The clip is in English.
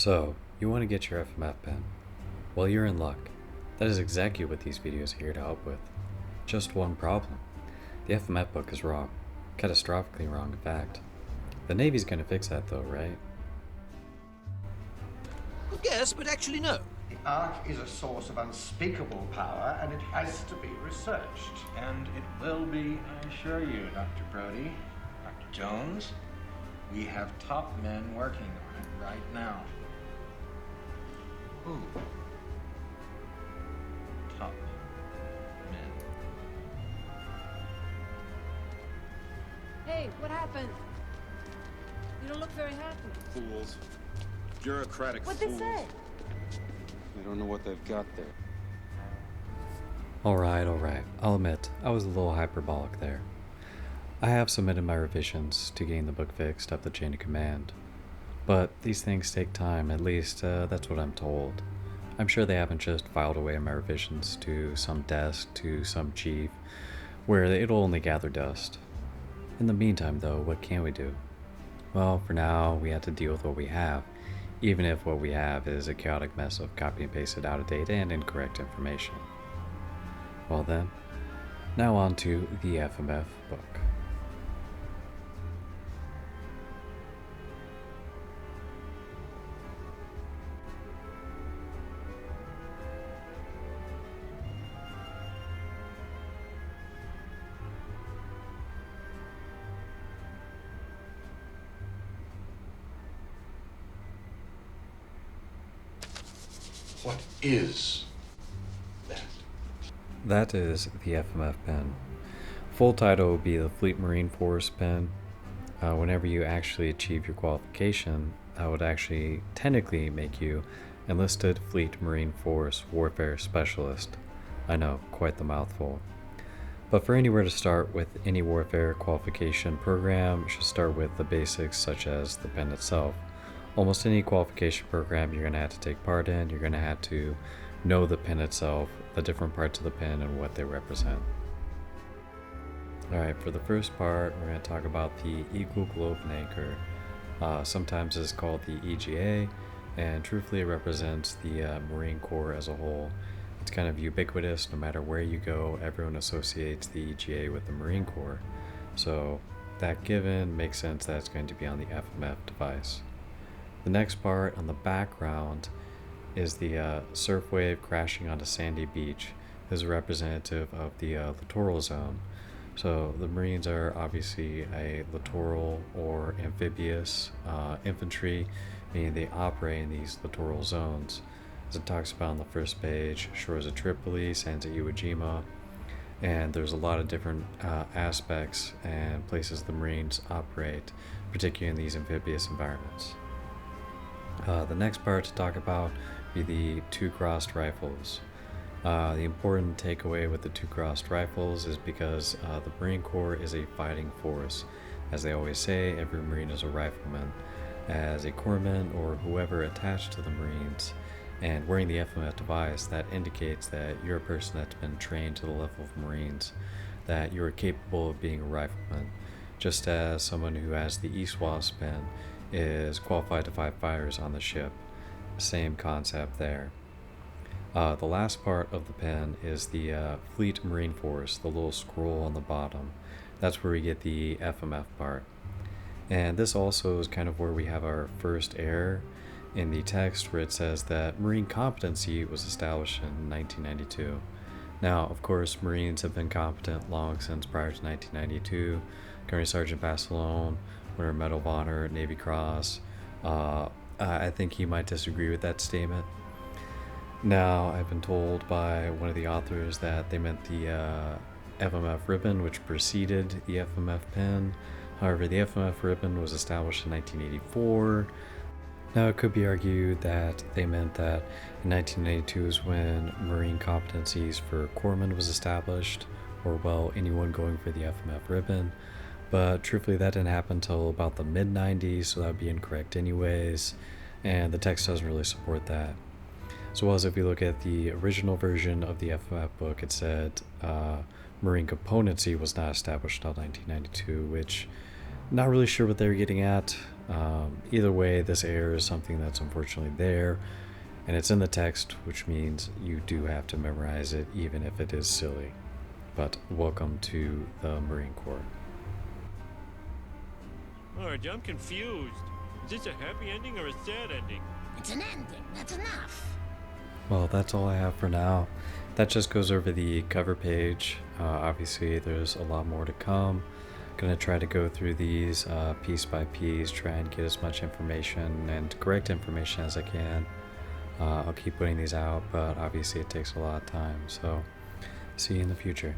So, you want to get your FMF pen? Well, you're in luck. That is exactly what these videos are here to help with. Just one problem. The FMF book is wrong. Catastrophically wrong, in fact. The Navy's gonna fix that though, right? Yes, but actually no. The Ark is a source of unspeakable power, and it has to be researched. And it will be, I assure you, Dr. Brody, Dr. Jones. We have top men working on it right now. Who? Top men. Hey, what happened? You don't look very happy. Fools. Bureaucratic What'd fools. they say? They don't know what they've got there. Alright. I'll admit, I was a little hyperbolic there. I have submitted my revisions to getting the book fixed up the chain of command. But these things take time, at least that's what I'm told. I'm sure they haven't just filed away my revisions to some desk, to some chief, where it'll only gather dust. In the meantime though, what can we do? Well, for now, we have to deal with what we have, even if what we have is a chaotic mess of copy and pasted out of date and incorrect information. Well then, now on to the FMF book. What is that? That is the FMF pen. Full title would be the Fleet Marine Force pen. Whenever you actually achieve your qualification, that would actually technically make you Enlisted Fleet Marine Force Warfare Specialist. I know, quite the mouthful. But for anywhere to start with any warfare qualification program, you should start with the basics such as the pen itself. Almost any qualification program you're going to have to take part in, you're going to have to know the pen itself, the different parts of the pen, and what they represent. Alright, for the first part, we're going to talk about the Eagle Globe and Anchor. Sometimes it's called the EGA, and truthfully it represents the Marine Corps as a whole. It's kind of ubiquitous. No matter where you go, everyone associates the EGA with the Marine Corps. So that given makes sense that it's going to be on the FMF device. The next part on the background is the surf wave crashing on a sandy beach. This is representative of the littoral zone. So the Marines are obviously a littoral or amphibious infantry, meaning they operate in these littoral zones. As it talks about on the first page, shores of Tripoli, sands of Iwo Jima, and there's a lot of different aspects and places the Marines operate, particularly in these amphibious environments. The next part to talk about be the two-crossed rifles. The important takeaway with the two-crossed rifles is because the Marine Corps is a fighting force. As they always say, every Marine is a rifleman. As a corpsman or whoever attached to the Marines and wearing the FMF device, that indicates that you're a person that's been trained to the level of Marines, that you're capable of being a rifleman, just as someone who has the ESWAS pen is qualified to fight fires on the ship. Same concept there. The last part of the pen is the Fleet Marine Force, the little scroll on the bottom. That's where we get the FMF part. And this also is kind of where we have our first error in the text, where it says that Marine competency was established in 1992. Now, of course, Marines have been competent long since prior to 1992. Gunnery Sergeant Basilone, winner Medal of Honor, Navy Cross. I think he might disagree with that statement. Now, I've been told by one of the authors that they meant the FMF ribbon, which preceded the FMF pen. However, the FMF ribbon was established in 1984. Now, it could be argued that they meant that in 1992 is when Marine competencies for corpsmen was established, or, well, anyone going for the FMF ribbon. But truthfully, that didn't happen until about the mid-90s, so that would be incorrect anyways, and the text doesn't really support that. So as if you look at the original version of the FMF book, it said Marine componency was not established until 1992, which Not really sure what they were getting at. Either way, this error is something that's unfortunately there, and it's in the text, which means you do have to memorize it, even if it is silly. But welcome to the Marine Corps. Marge, I'm confused. Is this a happy ending or a sad ending? It's an ending, that's enough. Well, that's all I have for now. That just goes over the cover page. Obviously, there's a lot more to come. Gonna try to go through these piece by piece, try and get as much information and correct information as I can. I'll keep putting these out, but obviously it takes a lot of time. So, see you in the future.